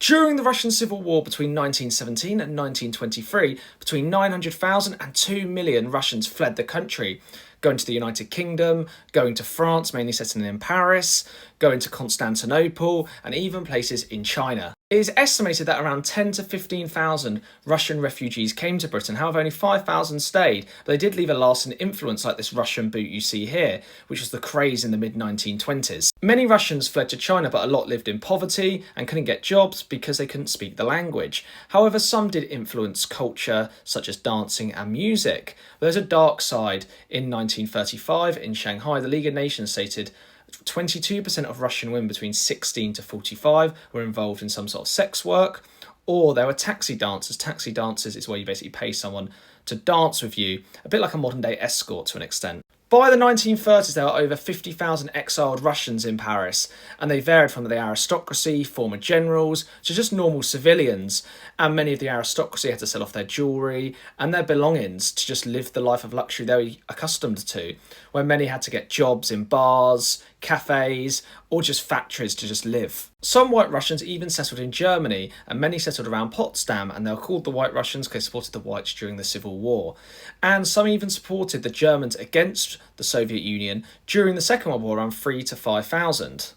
During the Russian Civil War between 1917 and 1923, between 900,000 and 2 million Russians fled the country, going to the United Kingdom, going to France, mainly settling in Paris, going to Constantinople, and even places in China. It is estimated that around 10 to 15,000 Russian refugees came to Britain, however only 5,000 stayed, but they did leave a lasting influence like this Russian boot you see here, which was the craze in the mid-1920s. Many Russians fled to China, but a lot lived in poverty and couldn't get jobs because they couldn't speak the language. However, some did influence culture, such as dancing and music. There's a dark side. In 1935, in Shanghai, the League of Nations stated 22% of Russian women between 16 to 45 were involved in some sort of sex work, or there were taxi dancers. Taxi dancers is where you basically pay someone to dance with you, a bit like a modern day escort to an extent. By the 1930s, there were over 50,000 exiled Russians in Paris, and they varied from the aristocracy, former generals, to just normal civilians. And many of the aristocracy had to sell off their jewellery and their belongings to just live the life of luxury they were accustomed to, where many had to get jobs in bars, cafes, or just factories to just live. Some White Russians even settled in Germany, and many settled around Potsdam, and they were called the White Russians because they supported the Whites during the Civil War. And some even supported the Germans against the Soviet Union during the Second World War, around 3 to 5,000.